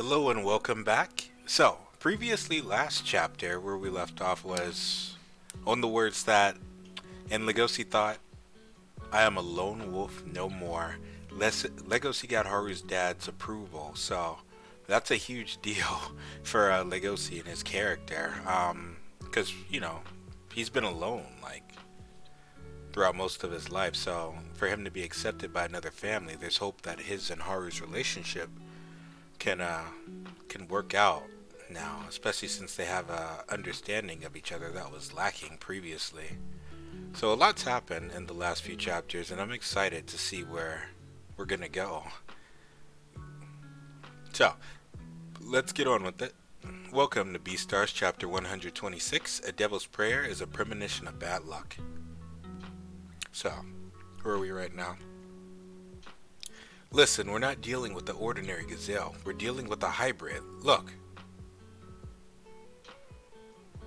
Hello and welcome back. So, previously, last chapter where we left off was on the words that, and Legosi thought, I am a lone wolf no more. Legosi got Haru's dad's approval, so that's a huge deal for Legosi and his character. Because, he's been alone, like, throughout most of his life, so for him to be accepted by another family, there's hope that his and Haru's relationship can uh can work out now, especially since they have a understanding of each other that was lacking previously. So a lot's happened in the last few chapters, and I'm excited to see where we're gonna go. So let's get on with it. Welcome to Beastars chapter 126. A devil's prayer is a premonition of bad luck. So, where are we right now? Listen, we're not dealing with the ordinary gazelle. We're dealing with a hybrid. Look.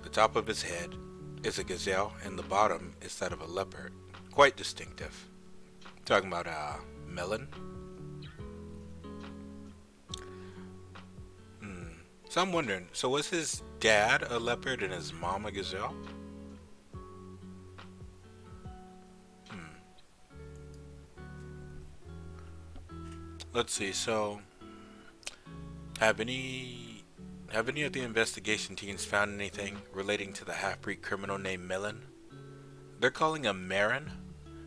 The top of his head is a gazelle, and the bottom is that of a leopard. Quite distinctive. Talking about Melon. So I'm wondering, so was his dad a leopard and his mom a gazelle? Let's see, so have any of the investigation teams found anything relating to the half-breed criminal named Melon? They're calling him Marin,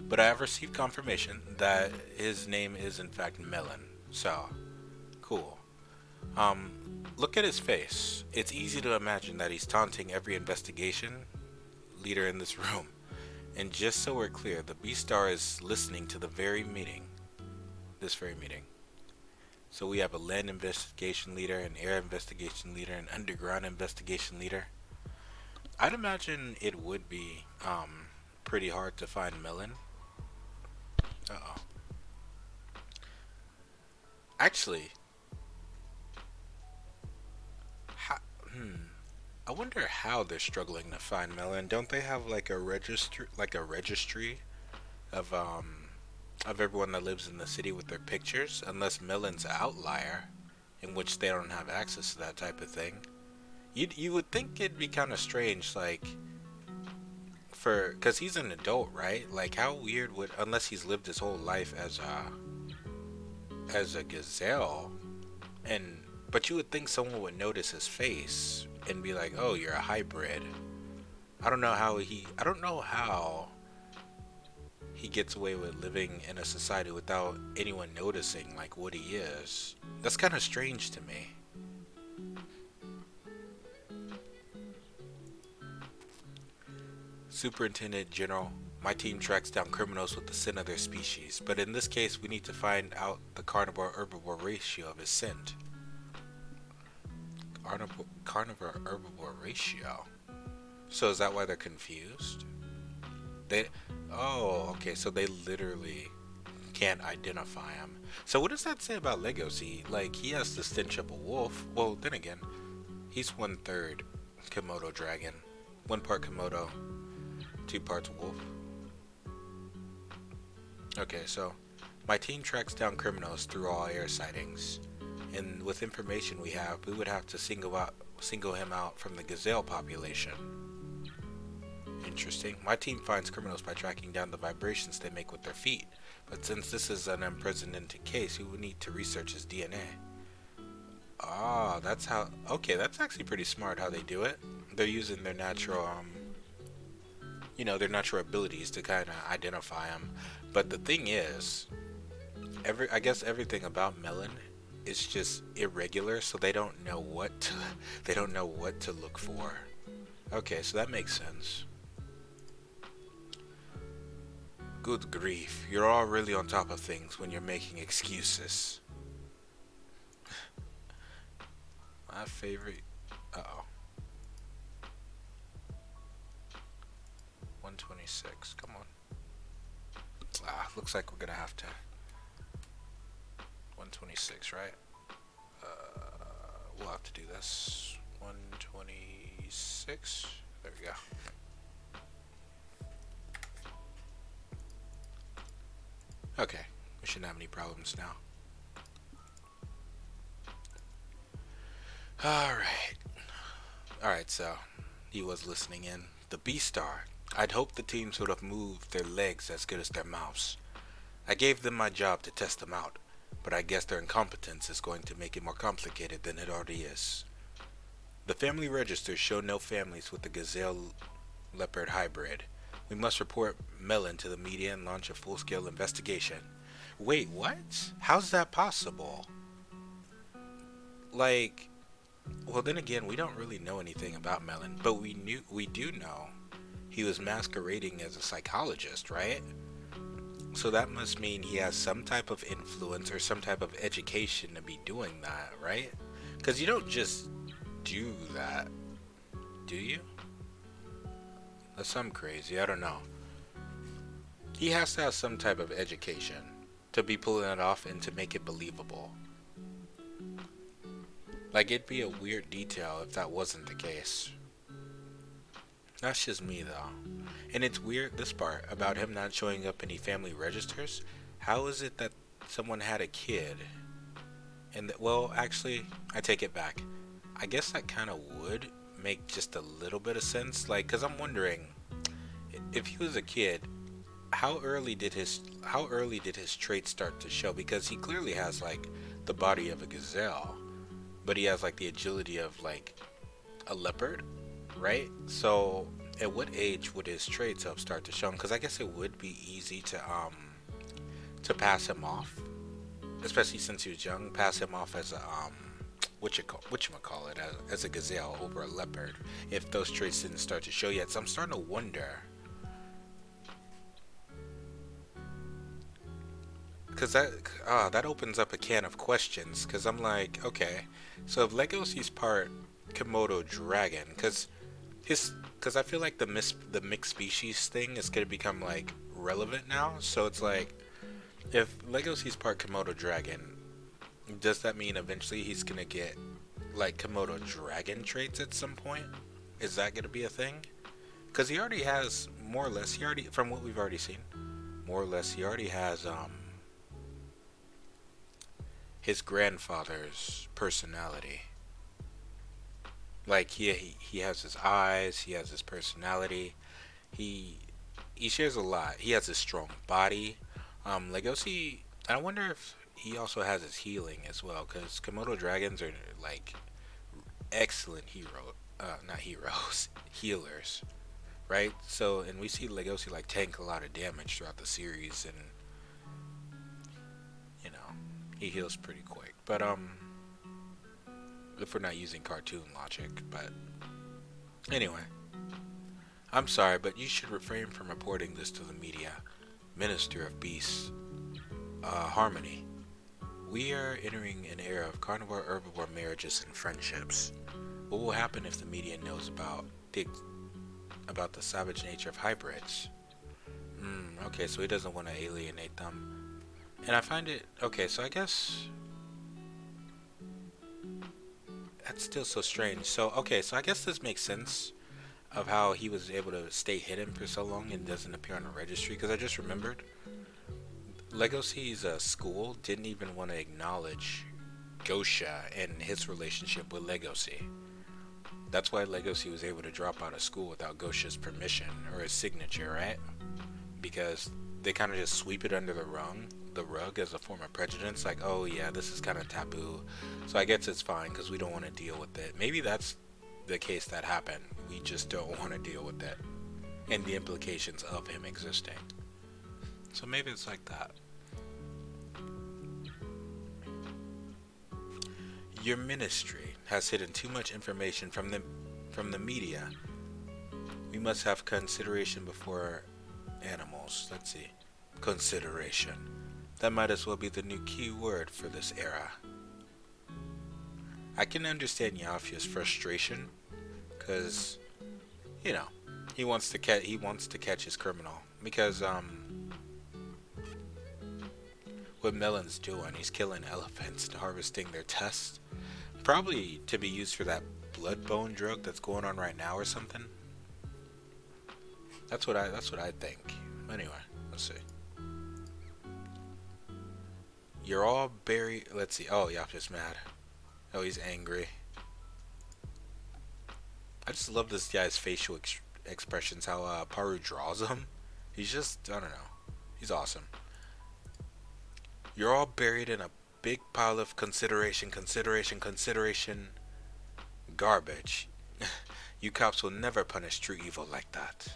but I have received confirmation that his name is in fact Melon. So, cool. Look at his face. It's easy to imagine that he's taunting every investigation leader in this room. And just so we're clear, the Beastar is listening to the very meeting. This very meeting. So we have a land investigation leader, an air investigation leader, an underground investigation leader. I'd imagine it would be pretty hard to find Melon. Uh-oh. Actually, ha- I wonder how they're struggling to find Melon. Don't they have like a registry of everyone that lives in the city with their pictures? Unless Melon's an outlier, in which they don't have access to that type of thing. You would think it'd be kind of strange, like because he's an adult, right? Like how weird would, unless he's lived his whole life as a gazelle, and but you would think someone would notice his face and be like, oh, you're a hybrid. I don't know how he gets away with living in a society without anyone noticing like what he is. That's kind of strange to me. Superintendent General, my team tracks down criminals with the scent of their species, but in this case we need to find out the carnivore-herbivore ratio of his scent. Carnivore-herbivore ratio? So is that why they're confused? They, oh, okay, so they literally can't identify him. So what does that say about Legosi? Like, he has the stench of a wolf. Well, then again, he's 1/3 Komodo dragon. 1 part Komodo, 2 parts wolf. Okay, so my team tracks down criminals through all air sightings. And with information we have, we would have to single him out from the gazelle population. Interesting. My team finds criminals by tracking down the vibrations they make with their feet. But since this is an unprecedented case, we would need to research his DNA. Ah, that's how... Okay, that's actually pretty smart how they do it. They're using their natural, their natural abilities to kind of identify him. But the thing is, I guess everything about Melon is just irregular, so they don't know they don't know what to look for. Okay, so that makes sense. Good grief, you're all really on top of things when you're making excuses. My favorite... Uh-oh. 126, come on. Looks like we're gonna have to... 126, right? We'll have to do this. 126. There we go. Okay, we shouldn't have any problems now. Alright. Alright, so he was listening in. The Beastar. I'd hoped the teams would have moved their legs as good as their mouths. I gave them my job to test them out, but I guess their incompetence is going to make it more complicated than it already is. The family registers show no families with the gazelle leopard hybrid. We must report Melon to the media and launch a full-scale investigation. Wait, what? How's that possible? Like, well, then again, we don't really know anything about Melon, but we do know he was masquerading as a psychologist, right? So that must mean he has some type of influence or some type of education to be doing that, right? Because you don't just do that, do you? That's some crazy. I don't know. He has to have some type of education to be pulling it off and to make it believable. Like, it'd be a weird detail if that wasn't the case. That's just me, though. And it's weird, this part, about him not showing up any family registers. How is it that someone had a kid? And, well, actually, I take it back. I guess that kind of would make just a little bit of sense. Like, because I'm wondering, if he was a kid, how early did his traits start to show? Because he clearly has, like, the body of a gazelle, but he has, like, the agility of, like, a leopard, right? So at what age would his traits have start to show? Because I guess it would be easy to pass him off, especially since he was young. Pass him off as a call it as a gazelle over a leopard if those traits didn't start to show yet. So I'm starting to wonder, because that opens up a can of questions. Because I'm like, okay, so if Legosi's part Komodo dragon, because I feel like the mixed species thing is gonna become like relevant now. So it's like, if Legosi's part Komodo dragon, does that mean eventually he's gonna get like Komodo dragon traits at some point? Is that gonna be a thing? Because he already has more or less. He already, from what we've already seen, more or less, he already has his grandfather's personality. Like he has his eyes, he has his personality. He he shares a lot. He has a strong body. Legosi, I wonder if he also has his healing as well, because Komodo dragons are like excellent not heroes, healers, right? So, and we see Legosi like tank a lot of damage throughout the series, and you know, he heals pretty quick. But if we're not using cartoon logic, but anyway, I'm sorry, but you should refrain from reporting this to the media. Minister of Beasts, Harmony. We are entering an era of carnivore herbivore marriages and friendships. What will happen if the media knows about the savage nature of hybrids? Okay, so he doesn't want to alienate them. And I find it okay, so I guess that's still so strange. So okay, so I guess this makes sense of how he was able to stay hidden for so long and doesn't appear on the registry, because I just remembered Legosi's school didn't even want to acknowledge Gosha and his relationship with Legosi. That's why Legosi was able to drop out of school without Gosha's permission or his signature, right? Because they kind of just sweep it under the rug as a form of prejudice. Like, oh yeah, this is kind of taboo, so I guess it's fine because we don't want to deal with it. Maybe that's the case that happened. We just don't want to deal with it and the implications of him existing. So maybe it's like that. Your ministry has hidden too much information from the media. We must have consideration before animals. Let's see. Consideration. That might as well be the new key word for this era. I can understand Yafia's frustration, because you know, he wants to catch his criminal, because what Melon's doing, he's killing elephants and harvesting their tusks, probably to be used for that blood bone drug that's going on right now or something. That's what I think. Anyway, let's see. You're all buried. Let's see. Oh, Yafia's mad. Oh, he's angry. I just love this guy's facial expressions. How Paru draws him. He's just, I don't know. He's awesome. You're all buried in a big pile of consideration garbage. You cops will never punish true evil like that.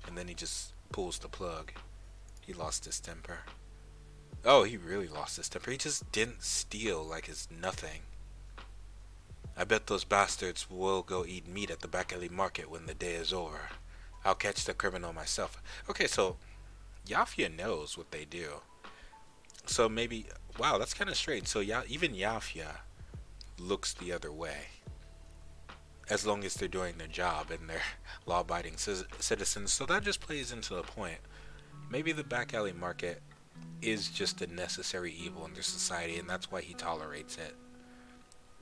And then he just pulls the plug. He lost his temper. Oh, he really lost his temper. He just didn't steal like it's nothing. I bet those bastards will go eat meat at the back alley market when the day is over. I'll catch the criminal myself. Okay, so Yafia knows what they do. So maybe, wow, that's kind of strange. So even Yafia looks the other way. As long as they're doing their job and they're law-abiding citizens. So that just plays into the point. Maybe the back alley market is just a necessary evil in their society, and that's why he tolerates it.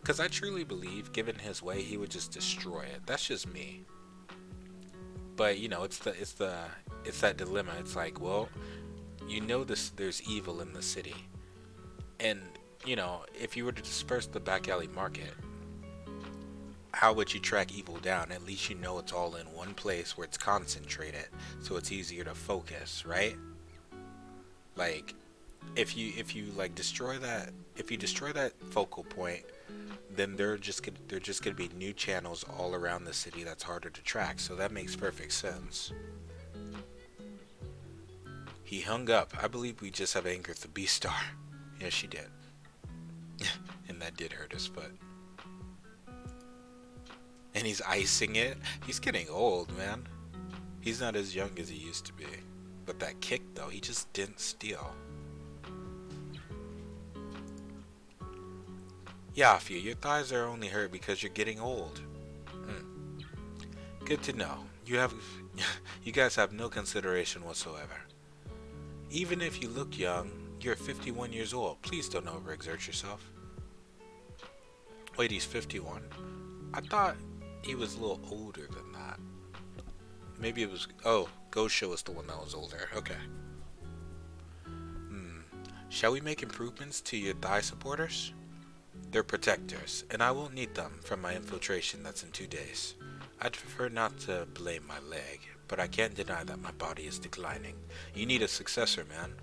Because I truly believe, given his way, he would just destroy it. That's just me. But you know, it's that dilemma. It's like, well, you know there's evil in the city, and you know, if you were to disperse the back alley market, how would you track evil down? At least you know it's all in one place where it's concentrated, so it's easier to focus, right? Like, if you like destroy that, if you destroy that focal point, then they're just gonna be new channels all around the city that's harder to track. So that makes perfect sense. He hung up. I believe we just have angered the Beastar. Yes, she did. And that did hurt his foot. And he's icing it. He's getting old, man. He's not as young as he used to be. But that kick, though, he just didn't steal. Yafia, your thighs are only hurt because you're getting old. Good to know. You guys have no consideration whatsoever. Even if you look young, you're 51 years old. Please don't overexert yourself. Wait, he's 51? I thought he was a little older than that. Maybe it was... Oh, Gosha was the one that was older. Okay. Shall we make improvements to your thigh supporters? They're protectors, and I won't need them from my infiltration that's in 2 days. I'd prefer not to blame my leg, but I can't deny that my body is declining. You need a successor, man.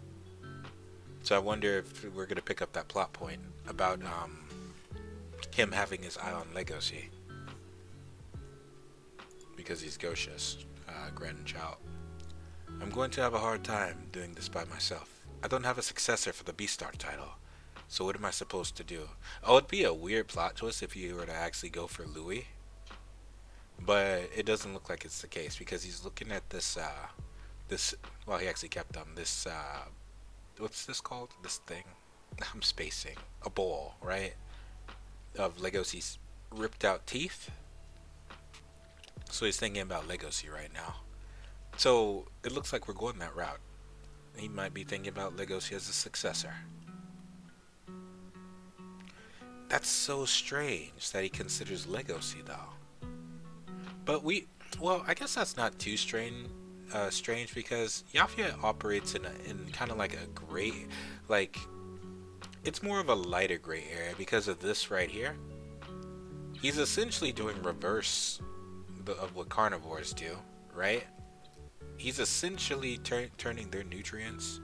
So I wonder if we're going to pick up that plot point about him having his eye on Legosi. Because he's Gosha's grandchild. I'm going to have a hard time doing this by myself. I don't have a successor for the Beastar title. So what am I supposed to do? Oh, it'd be a weird plot twist if you were to actually go for Louis. But it doesn't look like it's the case because he's looking at this, well, he actually kept them, this, what's this called? This thing? I'm spacing. A bowl, right? Of Legosi's ripped out teeth. So he's thinking about Legosi right now. So it looks like we're going that route. He might be thinking about Legosi as a successor. That's so strange that he considers Legosi, though. But well, I guess that's not too strange because Yafia operates in kind of like a gray, like, it's more of a lighter gray area because of this right here. He's essentially doing reverse of what carnivores do, right? He's essentially turning their nutrients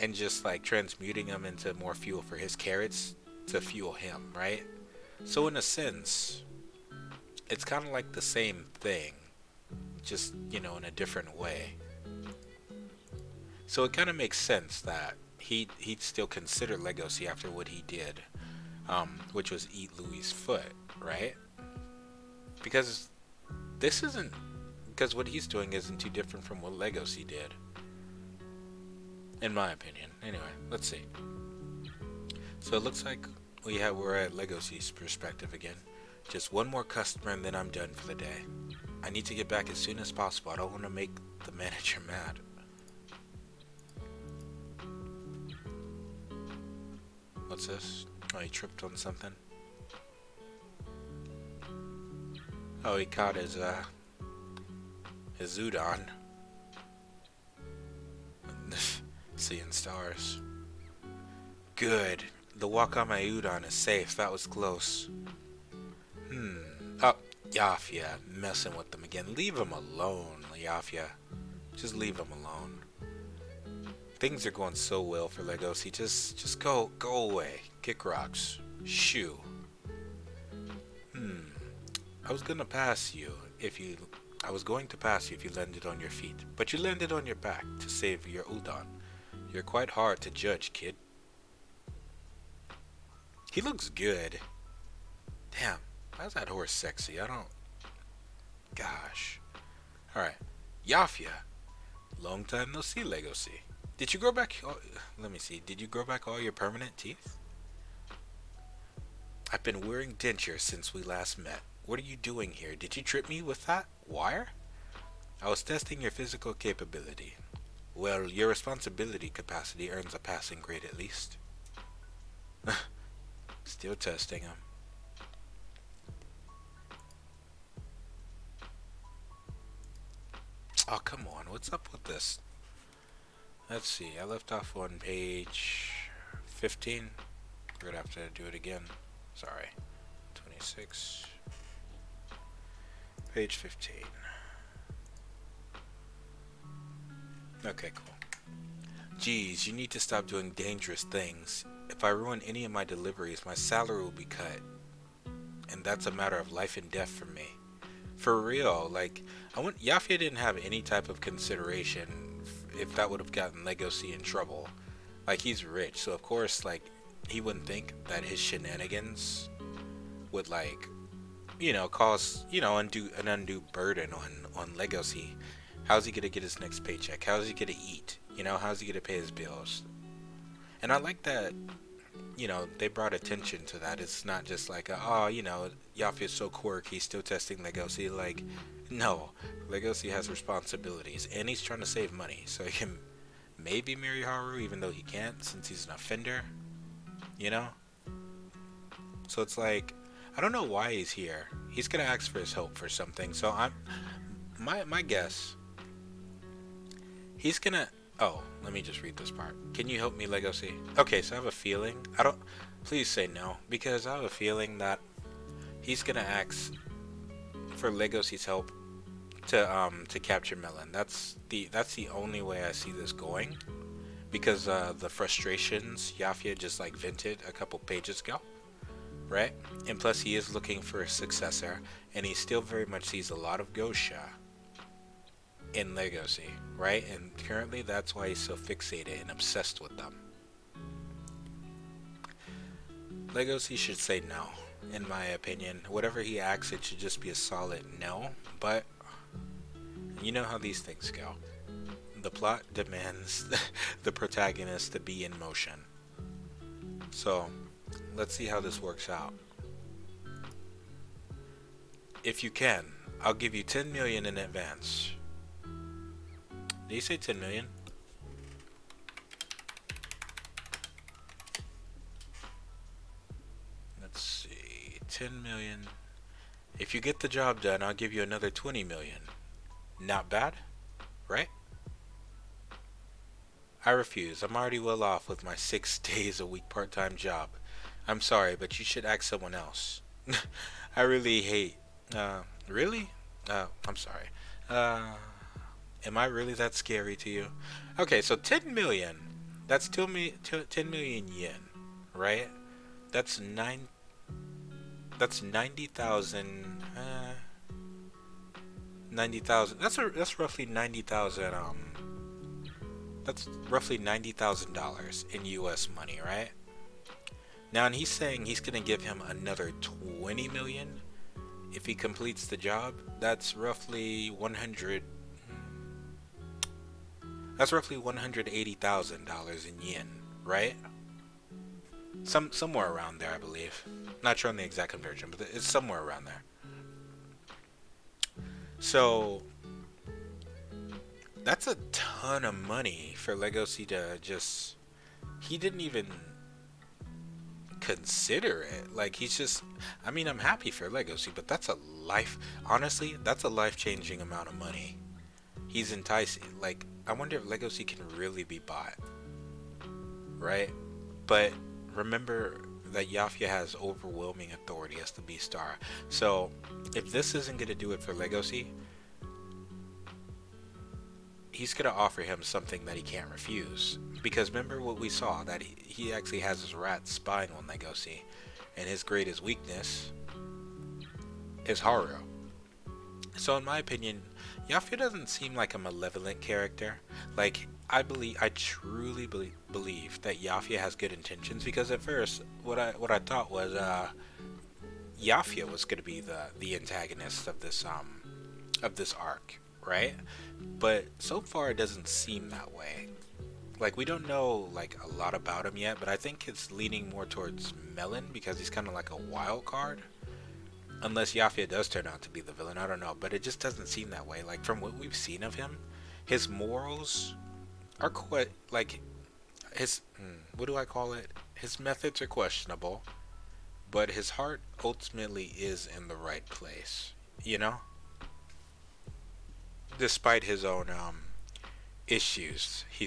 and just like transmuting them into more fuel for his carrots to fuel him, right? So in a sense, it's kind of like the same thing, just, you know, in a different way. So it kind of makes sense that he'd still consider Legosi after what he did, which was eat Louis' foot, right? Because what he's doing isn't too different from what Legosi did, in my opinion. Anyway, let's see. So it looks like we're at Legosi's perspective again. Just one more customer and then I'm done for the day. I need to get back as soon as possible. I don't want to make the manager mad. What's this? Oh, he tripped on something. Oh, he caught his udon. Seeing stars. Good. The walk on my udon is safe. That was close. Oh, Yafia messing with them again. Leave him alone, Yafia. Just leave him alone. Things are going so well for Legosi. Just go away. Kick rocks. Shoo. Hmm. I was gonna pass you if you. I was going to pass you if you landed on your feet, but you landed on your back to save your udon. You're quite hard to judge, kid. He looks good. Damn, how's that horse sexy? I don't. Gosh. All right, Yafia. Long time no see, Legosi. Did you grow back? Let me see. Did you grow back all your permanent teeth? I've been wearing dentures since we last met. What are you doing here? Did you trip me with that wire? I was testing your physical capability. Well, your responsibility capacity earns a passing grade at least. Still testing him. Oh, come on. What's up with this? Let's see. I left off on page 15. We're gonna have to do it again. Sorry. 26. Page 15. Okay, cool. Geez, you need to stop doing dangerous things. If I ruin any of my deliveries, my salary will be cut. And that's a matter of life and death for me. For real, like, Yafia didn't have any type of consideration if that would have gotten Legosi in trouble. Like, he's rich, so of course, like, he wouldn't think that his shenanigans would, like, cause, an undue burden on Legosi. How's he gonna get his next paycheck? How's he gonna eat? How's he gonna pay his bills? And I like that, they brought attention to that. It's not just like, Yafia's so quirky, he's still testing Legosi. Like, no, Legosi has responsibilities, and he's trying to save money, so he can maybe marry Haru, even though he can't, since he's an offender, you know? So it's like, I don't know why he's here. He's gonna ask for his help for something, so my guess, he's gonna, oh, let me just read this part. Can you help me, Legosi? Okay, so I have a feeling, please say no, because I have a feeling that he's gonna ask for Legosi's help to capture Melon. That's the only way I see this going, because the frustrations Yafia just like vented a couple pages ago, right? And plus he is looking for a successor, and he still very much sees a lot of Gosha in Legosi, right? And currently that's why he's so fixated and obsessed with them. Legosi should say no, in my opinion. Whatever he asks, it should just be a solid no, but you know how these things go. The plot demands the protagonist to be in motion. So, let's see how this works out. If you can, I'll give you 10 million in advance. Did you say 10 million? Let's see, 10 million. If you get the job done, I'll give you another 20 million. Not bad, right? I refuse. I'm already well off with my 6 days a week part-time job. I'm sorry, but you should ask someone else. I really hate. Really? I'm sorry. Am I really that scary to you? Okay, so 10 million. That's 10 million yen, right? That's 90,000. 90,000. That's roughly 90,000. That's roughly $90,000 in U.S. money, right? Now, and he's saying he's gonna give him another 20 million if he completes the job. That's roughly 100. That's roughly $180,000 in yen, right? Somewhere around there, I believe. Not sure on the exact conversion, but it's somewhere around there. So that's a ton of money for Legosi to just. He didn't even consider it. Like, he's just. I mean, I'm happy for Legosi, but that's a life. Honestly, that's a life-changing amount of money. He's enticing. Like, I wonder if Legosi can really be bought, right? But remember that Yafia has overwhelming authority as the Beastar. So if this isn't gonna do it for Legosi, he's gonna offer him something that he can't refuse. Because remember what we saw, that he actually has his rats spying on Legosi, and his greatest weakness is Haru. So in my opinion, Yafia doesn't seem like a malevolent character. Like I truly believe that Yafia has good intentions, because at first what I thought was Yafia was going to be the antagonist of this arc, right? But so far it doesn't seem that way. Like we don't know like a lot about him yet, but I think it's leaning more towards Melon, because he's kind of like a wild card. Unless Yafia does turn out to be the villain, I don't know, but it just doesn't seem that way. Like from what we've seen of him, his morals are quite like his what do I call it? His methods are questionable, but his heart ultimately is in the right place. You know, despite his own issues, he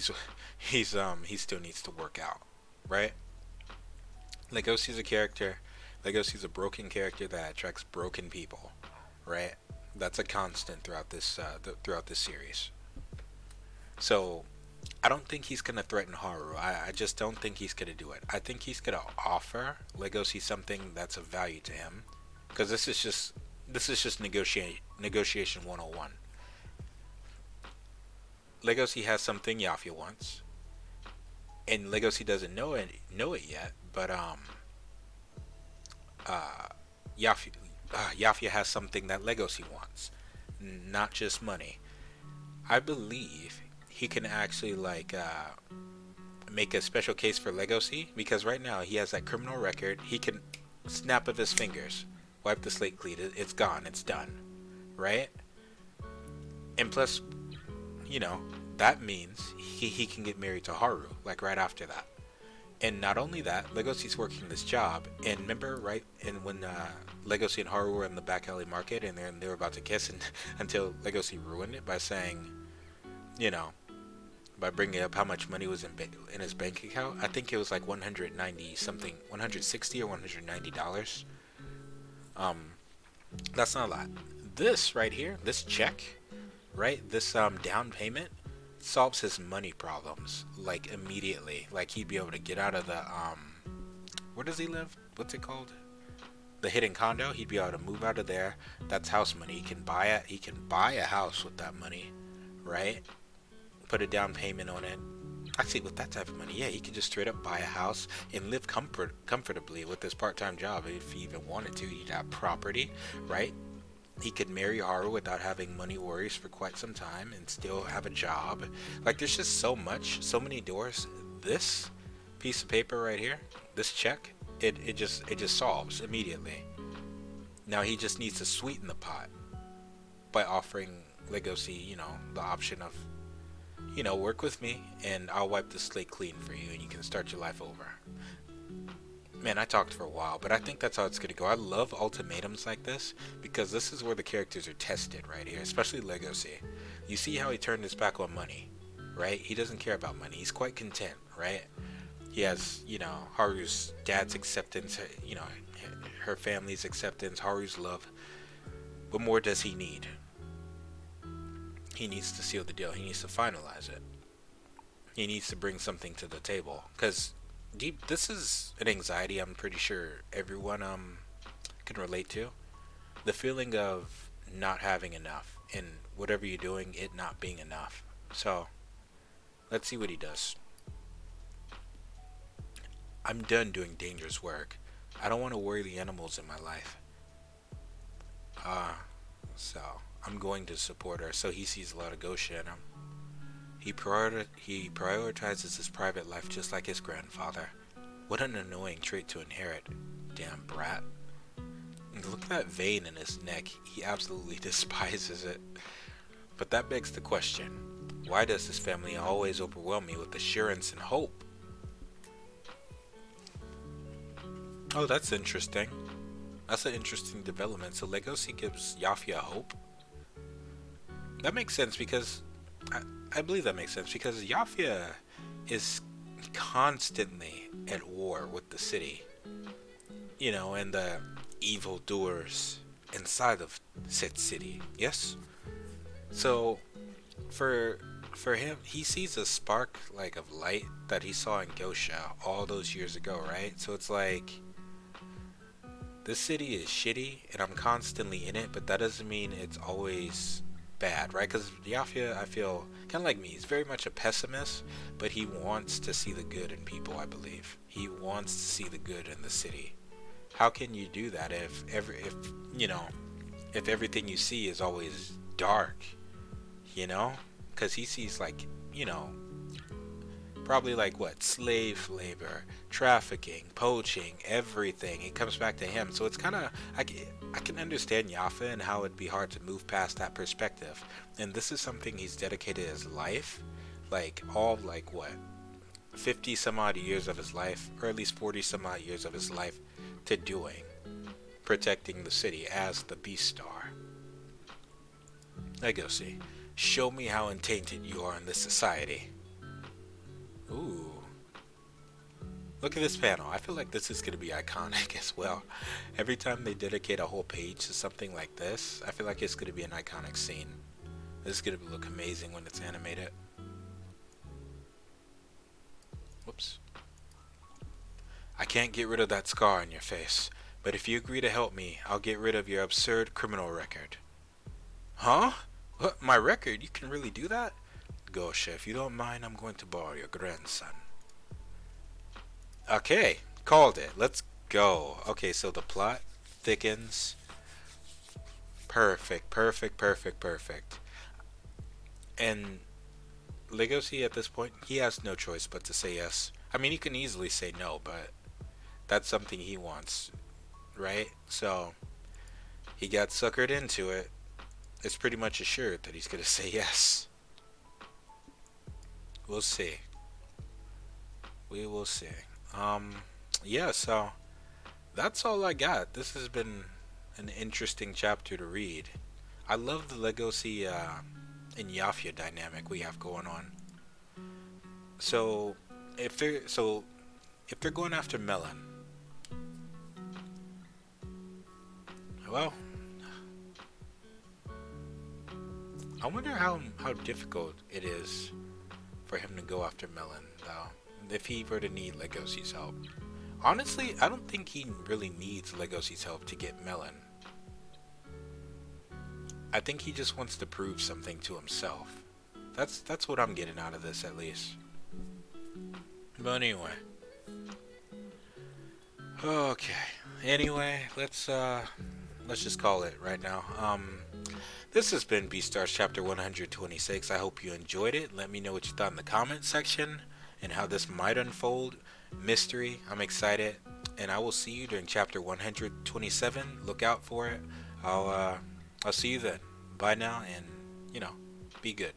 still needs to work out, right? Legosi's a character. Legosi's a broken character that attracts broken people, right? That's a constant throughout throughout this series. So I don't think he's gonna threaten Haru. I just don't think he's gonna do it. I think he's gonna offer Legosi something that's of value to him, because this is just negotiation 101. Legosi has something Yafia wants, and Legosi doesn't know it yet. But uh, Yafia, Yafia has something that Legosi wants, not just money. I believe he can actually like make a special case for Legosi, because right now he has that criminal record. He can snap of his fingers, wipe the slate clean. It's gone. It's done, right? And plus, you know, that means he can get married to Haru like right after that. And not only that, Legosi's working this job. And remember, right? And when Legosi and Haru were in the back alley market, and then they were about to kiss, and until Legosi ruined it by saying, you know, by bringing up how much money was in his bank account. I think it was like 190 something, 160 or $190. Um, that's not a lot. This right here, this check, right? This down payment solves his money problems like immediately. Like he'd be able to get out of the where does he live? What's it called? The hidden condo. He'd be able to move out of there. That's house money. He can buy a house with that money, right? Put a down payment on it. Actually, with that type of money, yeah, he could just straight up buy a house and live comfortably with his part-time job. If he even wanted to, he'd have property, right? He could marry Haru without having money worries for quite some time and still have a job. Like there's just so many doors. This piece of paper right here, this check, it just solves immediately. Now he just needs to sweeten the pot by offering Legosi, the option of, work with me and I'll wipe the slate clean for you and you can start your life over. Man, I talked for a while, but I think that's how it's going to go. I love ultimatums like this because this is where the characters are tested right here, especially Legosi. You see how he turned his back on money, right? He doesn't care about money. He's quite content, right? He has, Haru's dad's acceptance, her family's acceptance, Haru's love. What more does he need? He needs to seal the deal. He needs to finalize it. He needs to bring something to the table. Because this is an anxiety I'm pretty sure everyone can relate to. The feeling of not having enough and whatever you're doing, it not being enough. So, let's see what he does. I'm done doing dangerous work. I don't want to worry the animals in my life. So I'm going to support her. So he sees a lot of gauche in him. He prioritizes his private life just like his grandfather. What an annoying trait to inherit. Damn brat. And look at that vein in his neck. He absolutely despises it. But that begs the question, why does this family always overwhelm me with assurance and hope? Oh, that's interesting. That's an interesting development. So Legosi gives Yafia hope. That makes sense because I believe that makes sense because Yafia is constantly at war with the city. and the evildoers inside of said city. Yes. So for for him, he sees a spark like of light that he saw in Gosha all those years ago, right? So it's like this city is shitty and I'm constantly in it, but that doesn't mean it's always bad, right? Because Yafia, I feel, kind of like me, he's very much a pessimist, but he wants to see the good in people, I believe. He wants to see the good in the city. How can you do that if everything you see is always dark, you know? Because he sees like, you know, probably like what, slave labor, trafficking, poaching, everything. It comes back to him. So it's kind of I can understand Yafa and how it'd be hard to move past that perspective. And this is something he's dedicated his life, like all like what, 50 some odd years of his life, or at least 40 some odd years of his life, to doing, protecting the city as the Beastar. Legosi, show me how untainted you are in this society. Ooh. Look at this panel. I feel like this is going to be iconic as well. Every time they dedicate a whole page to something like this, I feel like it's going to be an iconic scene. This is going to look amazing when it's animated. Whoops. I can't get rid of that scar on your face, but if you agree to help me, I'll get rid of your absurd criminal record. Huh? What, my record? You can really do that? Gosha, if you don't mind, I'm going to borrow your grandson. Okay, called it. Let's go. Okay, so the plot thickens. Perfect, perfect, perfect, perfect. And Legosi at this point, he has no choice but to say yes. I mean, he can easily say no, but that's something he wants, right? So he got suckered into it. It's pretty much assured that he's gonna say yes. We'll see. We will see. Yeah, so that's all I got. This has been an interesting chapter to read. I love the Legosi and Yafia dynamic we have going on. So if they're going after Melon, well, I wonder how difficult it is for him to go after Melon, though, if he were to need Legosi's help. Honestly, I don't think he really needs Legosi's help to get Melon. I think he just wants to prove something to himself. That's what I'm getting out of this, at least. But anyway. Okay. Anyway, let's just call it right now. This has been Beastars chapter 126. I hope you enjoyed it. Let me know what you thought in the comment section and how this might unfold. Mystery. I'm excited. And I will see you during chapter 127. Look out for it. I'll see you then. Bye now, and be good.